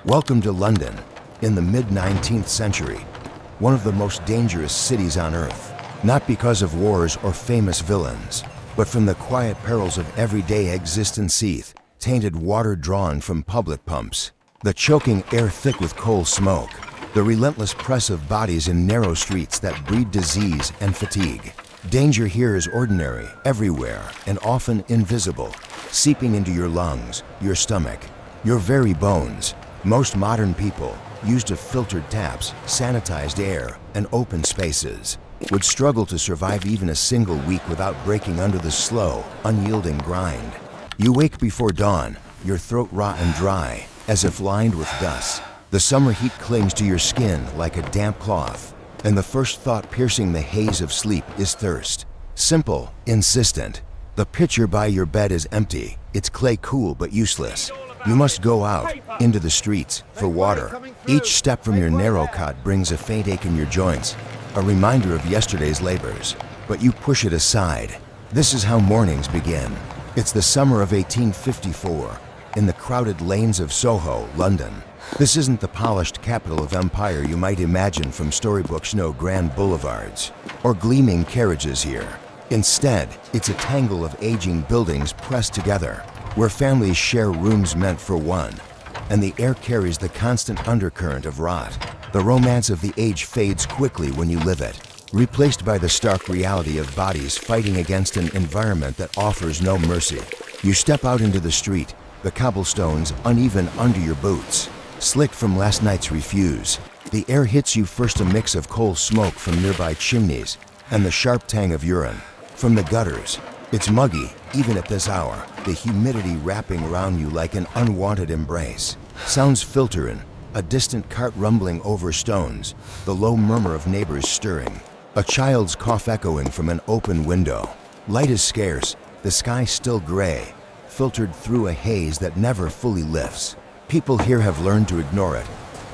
Welcome to London, in the mid-19th century, one of the most dangerous cities on earth, not because of wars or famous villains, but from the quiet perils of everyday existence: tainted water drawn from public pumps, the choking air thick with coal smoke, the relentless press of bodies in narrow streets that breed disease and fatigue. Danger here is ordinary, everywhere, and often invisible, seeping into your lungs, your stomach, your very bones. Most modern people, used to filtered taps, sanitized air, and open spaces, would struggle to survive even a single week without breaking under the slow, unyielding grind. You wake before dawn, your throat raw and dry, as if lined with dust. The summer heat clings to your skin like a damp cloth, and the first thought piercing the haze of sleep is thirst. Simple, insistent. The pitcher by your bed is empty, its clay cool but useless. You must go out, into the streets, for water. Each step from your narrow cot brings a faint ache in your joints, a reminder of yesterday's labors. But you push it aside. This is how mornings begin. It's the summer of 1854, in the crowded lanes of Soho, London. This isn't the polished capital of empire you might imagine from storybooks. No grand boulevards or gleaming carriages here. Instead, it's a tangle of aging buildings pressed together, where families share rooms meant for one, and the air carries the constant undercurrent of rot. The romance of the age fades quickly when you live it, replaced by the stark reality of bodies fighting against an environment that offers no mercy. You step out into the street, the cobblestones uneven under your boots, slick from last night's refuse. The air hits you first, a mix of coal smoke from nearby chimneys and the sharp tang of urine from the gutters. It's muggy, even at this hour, the humidity wrapping around you like an unwanted embrace. Sounds filter in, a distant cart rumbling over stones, the low murmur of neighbors stirring, a child's cough echoing from an open window. Light is scarce, the sky still gray, filtered through a haze that never fully lifts. People here have learned to ignore it,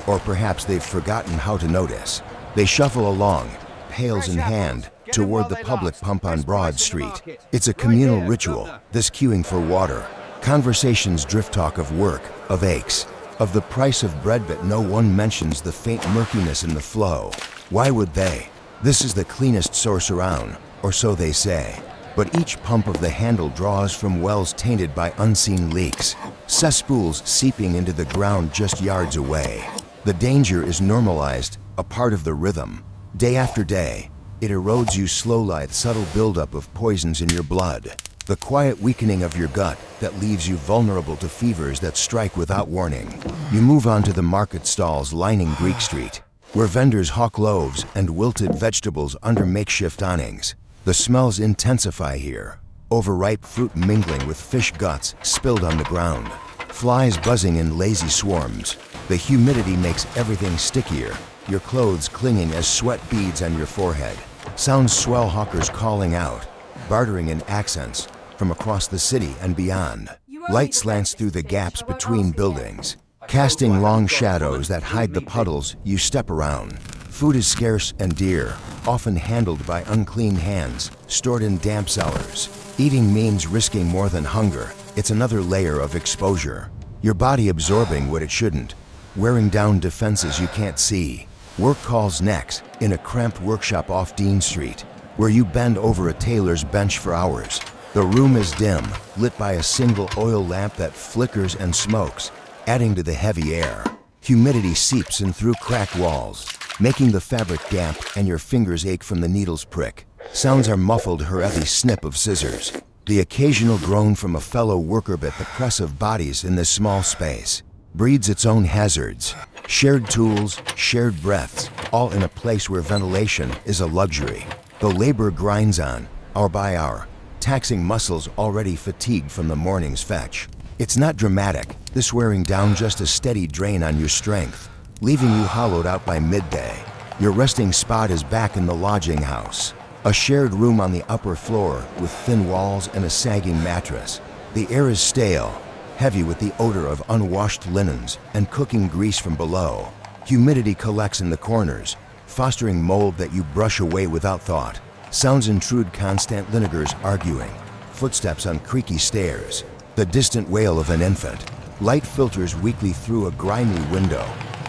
or perhaps they've forgotten how to notice. They shuffle along, pails in hand, toward the public pump on Broad Street. It's a communal ritual, this queuing for water. Conversations drift, talk of work, of aches, of the price of bread, but no one mentions the faint murkiness in the flow. Why would they? This is the cleanest source around, or so they say. But each pump of the handle draws from wells tainted by unseen leaks, cesspools seeping into the ground just yards away. The danger is normalized, a part of the rhythm. Day after day, it erodes you slowly, the subtle buildup of poisons in your blood, the quiet weakening of your gut that leaves you vulnerable to fevers that strike without warning. You move on to the market stalls lining Greek Street, where vendors hawk loaves and wilted vegetables under makeshift awnings. The smells intensify here, overripe fruit mingling with fish guts spilled on the ground, flies buzzing in lazy swarms. The humidity makes everything stickier, your clothes clinging as sweat beads on your forehead. Sounds swell hawkers calling out, bartering in accents from across the city and beyond. Light slants through the gaps between buildings, casting long shadows that hide the puddles you step around. Food is scarce and dear, often handled by unclean hands, stored in damp cellars. Eating means risking more than hunger. It's another layer of exposure. Your body absorbing what it shouldn't, wearing down defenses you can't see. Work calls next, in a cramped workshop off Dean Street, where you bend over a tailor's bench for hours. The room is dim, lit by a single oil lamp that flickers and smokes, adding to the heavy air. Humidity seeps in through cracked walls, making the fabric damp and your fingers ache from the needle's prick. Sounds are muffled, her heavy snip of scissors, the occasional groan from a fellow worker, but the press of bodies in this small space breeds its own hazards. Shared tools, shared breaths, all in a place where ventilation is a luxury. The labor grinds on, hour by hour, taxing muscles already fatigued from the morning's fetch. It's not dramatic, this wearing down, just a steady drain on your strength, leaving you hollowed out by midday. Your resting spot is back in the lodging house, a shared room on the upper floor with thin walls and a sagging mattress. The air is stale, heavy with the odor of unwashed linens and cooking grease from below. Humidity collects in the corners, fostering mold that you brush away without thought. Sounds intrude, constant linagers arguing, footsteps on creaky stairs, the distant wail of an infant. Light filters weakly through a grimy window,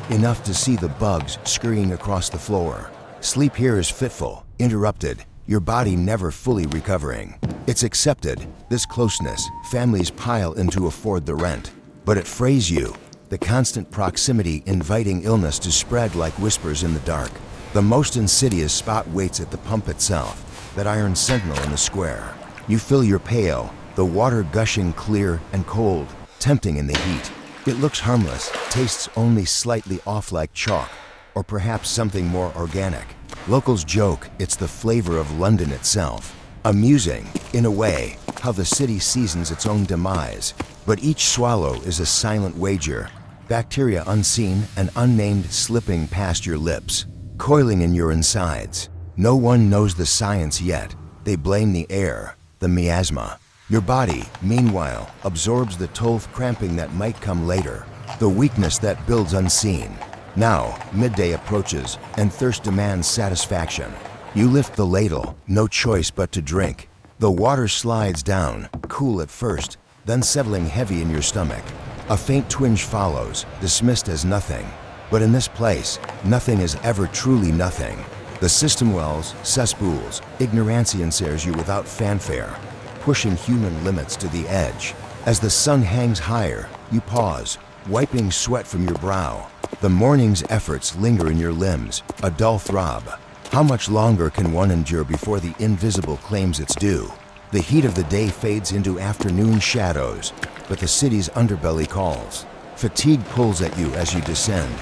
enough to see the bugs scurrying across the floor. Sleep here is fitful, interrupted, your body never fully recovering. It's accepted, this closeness, families pile in to afford the rent. But it frays you, the constant proximity inviting illness to spread like whispers in the dark. The most insidious spot waits at the pump itself, that iron sentinel in the square. You fill your pail, the water gushing clear and cold, tempting in the heat. It looks harmless, tastes only slightly off like chalk, or perhaps something more organic. Locals joke it's the flavor of London itself. Amusing, in a way, how the city seasons its own demise. But each swallow is a silent wager. Bacteria unseen and unnamed slipping past your lips, coiling in your insides. No one knows the science yet. They blame the air, the miasma. Your body, meanwhile, absorbs the tough cramping that might come later, the weakness that builds unseen. Now, midday approaches, and thirst demands satisfaction. You lift the ladle, no choice but to drink. The water slides down, cool at first, then settling heavy in your stomach. A faint twinge follows, dismissed as nothing. But in this place, nothing is ever truly nothing. The system wells, cesspools, ignorancianciers you without fanfare, pushing human limits to the edge. As the sun hangs higher, you pause, wiping sweat from your brow. The morning's efforts linger in your limbs, a dull throb. How much longer can one endure before the invisible claims its due? The heat of the day fades into afternoon shadows, but the city's underbelly calls. Fatigue pulls at you as you descend,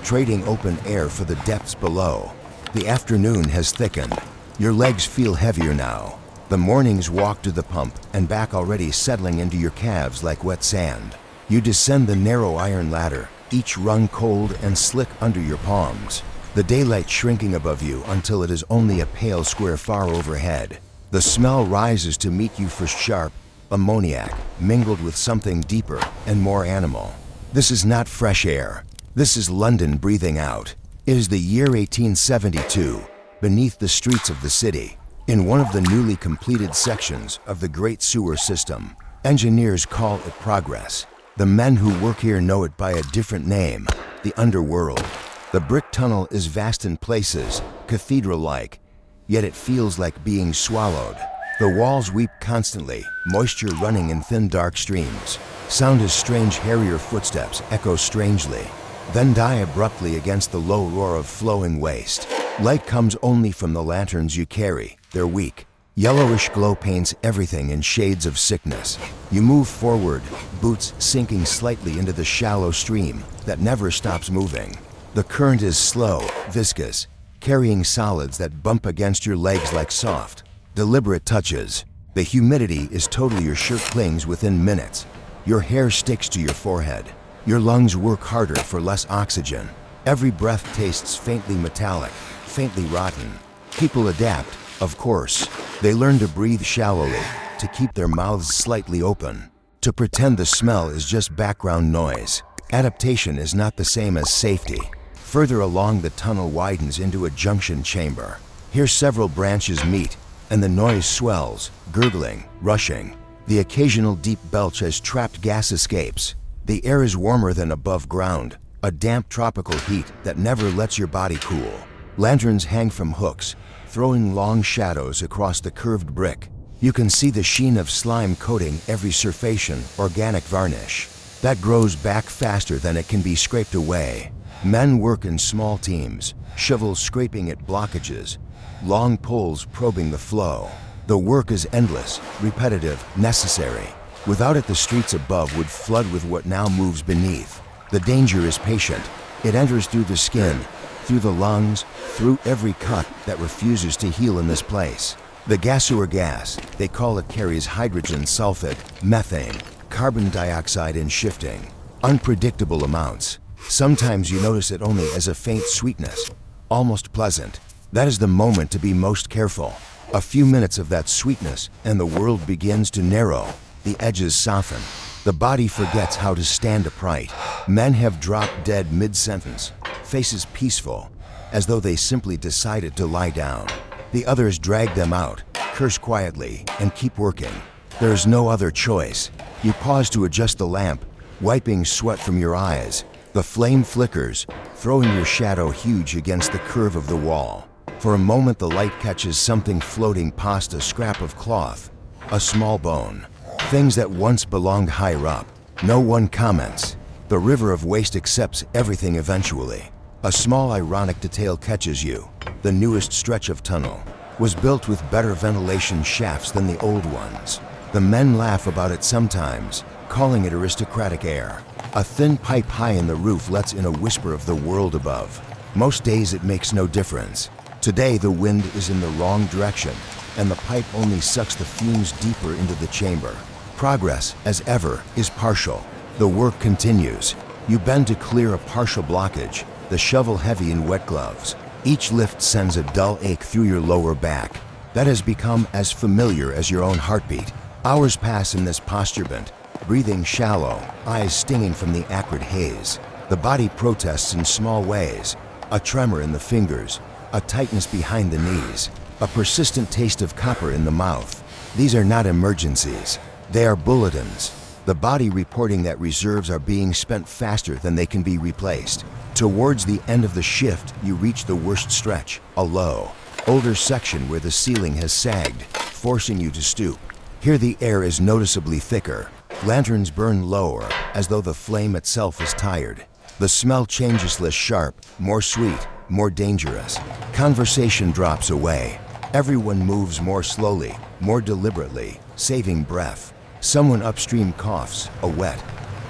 trading open air for the depths below. The afternoon has thickened. Your legs feel heavier now. The morning's walk to the pump and back already settling into your calves like wet sand. You descend the narrow iron ladder, each rung cold and slick under your palms. The daylight shrinking above you until it is only a pale square far overhead. The smell rises to meet you for sharp, ammoniac, mingled with something deeper and more animal. This is not fresh air. This is London breathing out. It is the year 1872, beneath the streets of the city. In one of the newly completed sections of the Great Sewer System, engineers call it progress. The men who work here know it by a different name, the underworld. The brick tunnel is vast in places, cathedral-like, yet it feels like being swallowed. The walls weep constantly, moisture running in thin dark streams. Sound as strange hairier footsteps echo strangely, then die abruptly against the low roar of flowing waste. Light comes only from the lanterns you carry. They're weak. Yellowish glow paints everything in shades of sickness. You move forward, boots sinking slightly into the shallow stream that never stops moving. The current is slow, viscous, carrying solids that bump against your legs like soft, deliberate touches. The humidity is totally your shirt clings within minutes. Your hair sticks to your forehead. Your lungs work harder for less oxygen. Every breath tastes faintly metallic, faintly rotten. People adapt, of course. They learn to breathe shallowly, to keep their mouths slightly open, to pretend the smell is just background noise. Adaptation is not the same as safety. Further along, the tunnel widens into a junction chamber. Here several branches meet, and the noise swells, gurgling, rushing. The occasional deep belch as trapped gas escapes. The air is warmer than above ground, a damp tropical heat that never lets your body cool. Lanterns hang from hooks, throwing long shadows across the curved brick. You can see the sheen of slime coating every surfactant, organic varnish. That grows back faster than it can be scraped away. Men work in small teams, shovels scraping at blockages, long poles probing the flow. The work is endless, repetitive, necessary. Without it, the streets above would flood with what now moves beneath. The danger is patient. It enters through the skin, through the lungs, through every cut that refuses to heal in this place. The gaseous gas, they call it, carries hydrogen sulfide, methane, carbon dioxide in shifting, unpredictable amounts. Sometimes you notice it only as a faint sweetness, almost pleasant. That is the moment to be most careful. A few minutes of that sweetness and the world begins to narrow. The edges soften. The body forgets how to stand upright. Men have dropped dead mid-sentence, faces peaceful, as though they simply decided to lie down. The others drag them out, curse quietly, and keep working. There is no other choice. You pause to adjust the lamp, wiping sweat from your eyes. The flame flickers, throwing your shadow huge against the curve of the wall. For a moment, the light catches something floating past a scrap of cloth, a small bone. Things that once belonged higher up. No one comments. The river of waste accepts everything eventually. A small ironic detail catches you. The newest stretch of tunnel was built with better ventilation shafts than the old ones. The men laugh about it sometimes, calling it aristocratic air. A thin pipe high in the roof lets in a whisper of the world above. Most days it makes no difference. Today the wind is in the wrong direction, and the pipe only sucks the fumes deeper into the chamber. Progress, as ever, is partial. The work continues. You bend to clear a partial blockage, the shovel heavy in wet gloves. Each lift sends a dull ache through your lower back. That has become as familiar as your own heartbeat. Hours pass in this posturement, breathing shallow, eyes stinging from the acrid haze. The body protests in small ways. A tremor in the fingers, a tightness behind the knees, a persistent taste of copper in the mouth. These are not emergencies. They are bulletins. The body reporting that reserves are being spent faster than they can be replaced. Towards the end of the shift, you reach the worst stretch, a low, older section where the ceiling has sagged, forcing you to stoop. Here the air is noticeably thicker. Lanterns burn lower, as though the flame itself is tired. The smell changes less sharp, more sweet, more dangerous. Conversation drops away. Everyone moves more slowly, more deliberately, saving breath. Someone upstream coughs, a wet,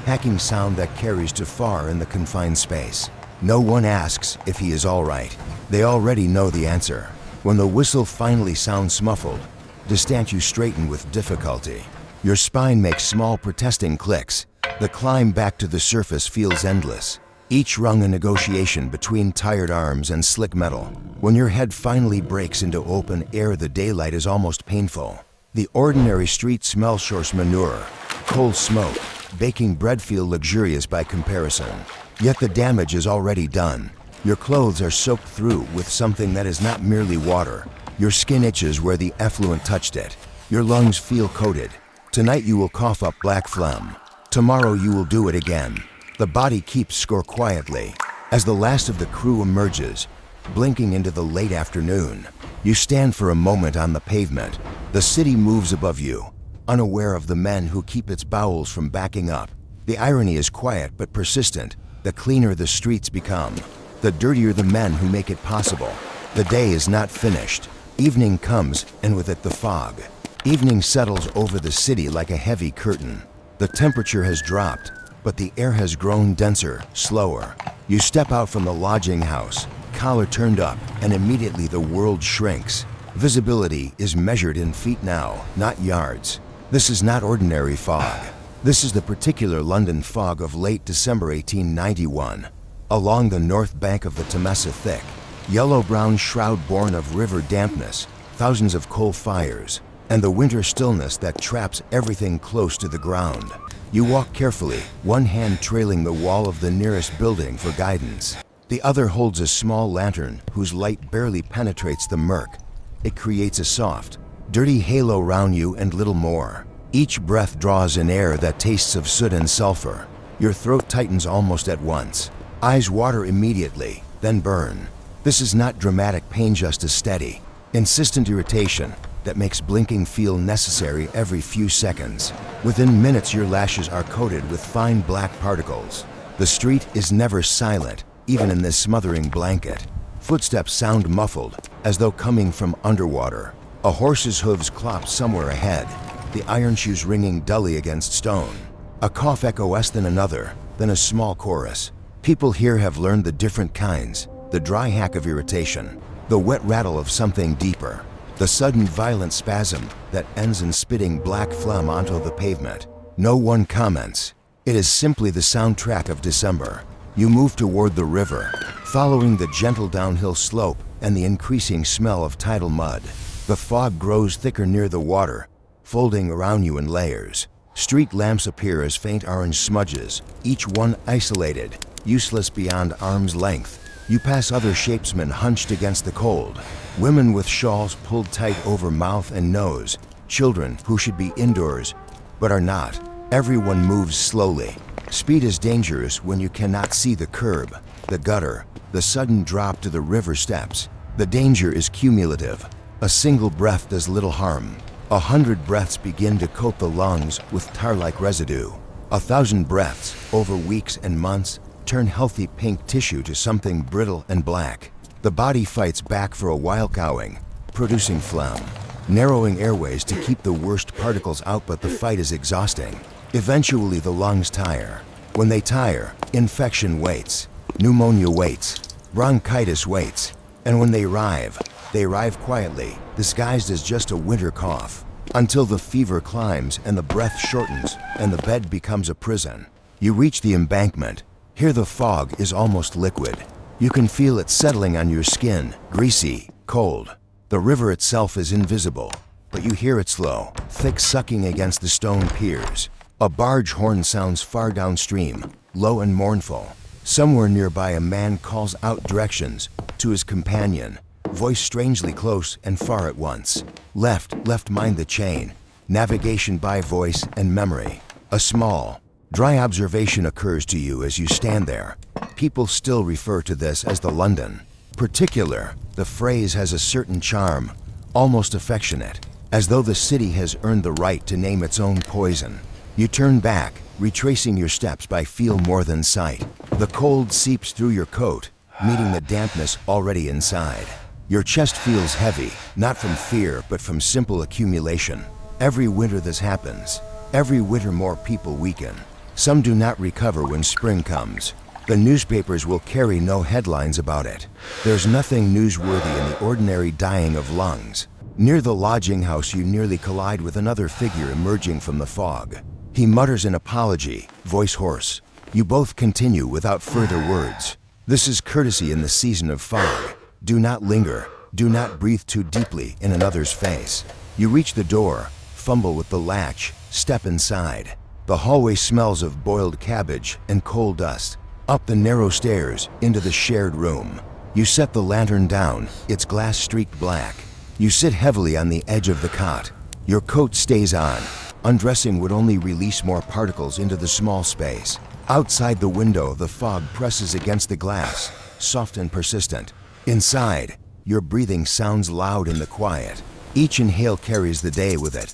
hacking sound that carries too far in the confined space. No one asks if he is all right. They already know the answer. When the whistle finally sounds muffled, you straighten with difficulty. Your spine makes small protesting clicks. The climb back to the surface feels endless. Each rung a negotiation between tired arms and slick metal. When your head finally breaks into open air, the daylight is almost painful. The ordinary street smells horse manure, coal smoke. Baking bread feel luxurious by comparison. Yet the damage is already done. Your clothes are soaked through with something that is not merely water. Your skin itches where the effluent touched it. Your lungs feel coated. Tonight you will cough up black phlegm. Tomorrow you will do it again. The body keeps score quietly. As the last of the crew emerges, blinking into the late afternoon, you stand for a moment on the pavement. The city moves above you, unaware of the men who keep its bowels from backing up. The irony is quiet but persistent. The cleaner the streets become, the dirtier the men who make it possible. The day is not finished. Evening comes, and with it the fog. Evening settles over the city like a heavy curtain. The temperature has dropped, but the air has grown denser, slower. You step out from the lodging house, collar turned up, and immediately the world shrinks. Visibility is measured in feet now, not yards. This is not ordinary fog. This is the particular London fog of late December 1891. Along the north bank of the Temesa thick, yellow-brown shroud born of river dampness, thousands of coal fires, and the winter stillness that traps everything close to the ground. You walk carefully, one hand trailing the wall of the nearest building for guidance. The other holds a small lantern whose light barely penetrates the murk. It creates a soft, dirty halo round you and little more. Each breath draws in air that tastes of soot and sulfur. Your throat tightens almost at once. Eyes water immediately, then burn. This is not dramatic pain, just a steady, insistent irritation that makes blinking feel necessary every few seconds. Within minutes, your lashes are coated with fine black particles. The street is never silent, even in this smothering blanket. Footsteps sound muffled, as though coming from underwater. A horse's hooves clop somewhere ahead, the iron shoes ringing dully against stone. A cough echoes, then another, then a small chorus. People here have learned the different kinds, the dry hack of irritation, the wet rattle of something deeper, the sudden violent spasm that ends in spitting black phlegm onto the pavement. No one comments. It is simply the soundtrack of December. You move toward the river, following the gentle downhill slope and the increasing smell of tidal mud. The fog grows thicker near the water, folding around you in layers. Street lamps appear as faint orange smudges, each one isolated, useless beyond arm's length. You pass other shapesmen hunched against the cold, women with shawls pulled tight over mouth and nose, children who should be indoors but are not. Everyone moves slowly, Speed is dangerous when you cannot see the curb, the gutter, the sudden drop to the river steps. The danger is cumulative. A single breath does little harm. 100 breaths begin to coat the lungs with tar-like residue. 1,000 breaths, over weeks and months, turn healthy pink tissue to something brittle and black. The body fights back for a while, cowing, producing phlegm, narrowing airways to keep the worst particles out, but the fight is exhausting. Eventually the lungs tire. When they tire, infection waits, pneumonia waits, bronchitis waits, and when they arrive quietly, disguised as just a winter cough, until the fever climbs and the breath shortens and the bed becomes a prison. You reach the embankment. Here the fog is almost liquid. You can feel it settling on your skin, greasy, cold. The river itself is invisible, but you hear its slow, thick sucking against the stone piers. A barge horn sounds far downstream, low and mournful. Somewhere nearby a man calls out directions to his companion, voice strangely close and far at once. Left, mind the chain. Navigation by voice and memory. A small, dry observation occurs to you as you stand there. People still refer to this as the London. Particular, the phrase has a certain charm, almost affectionate, as though the city has earned the right to name its own poison. You turn back, retracing your steps by feel more than sight. The cold seeps through your coat, meeting the dampness already inside. Your chest feels heavy, not from fear, but from simple accumulation. Every winter this happens. Every winter more people weaken. Some do not recover when spring comes. The newspapers will carry no headlines about it. There's nothing newsworthy in the ordinary dying of lungs. Near the lodging house you nearly collide with another figure emerging from the fog. He mutters an apology, voice hoarse. You both continue without further words. This is courtesy in the season of fog. Do not linger. Do not breathe too deeply in another's face. You reach the door, fumble with the latch, step inside. The hallway smells of boiled cabbage and coal dust. Up the narrow stairs, into the shared room. You set the lantern down, its glass streaked black. You sit heavily on the edge of the cot. Your coat stays on. Undressing would only release more particles into the small space. Outside the window, the fog presses against the glass, soft and persistent. Inside, your breathing sounds loud in the quiet. Each inhale carries the day with it.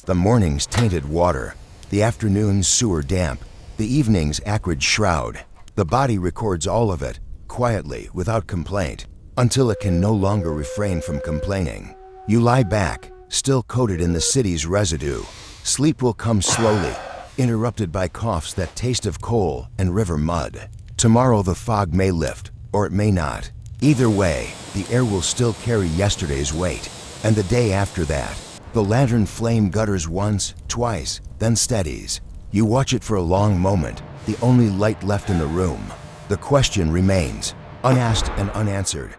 The morning's tainted water, the afternoon's sewer damp, the evening's acrid shroud. The body records all of it, quietly, without complaint, until it can no longer refrain from complaining. You lie back, still coated in the city's residue. Sleep will come slowly, interrupted by coughs that taste of coal and river mud. Tomorrow the fog may lift, or it may not. Either way, the air will still carry yesterday's weight. And the day after that, the lantern flame gutters once, twice, then steadies. You watch it for a long moment, the only light left in the room. The question remains, unasked and unanswered.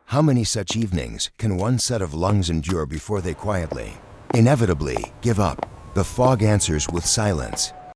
How many such evenings can one set of lungs endure before they quietly, inevitably, give up? The fog answers with silence.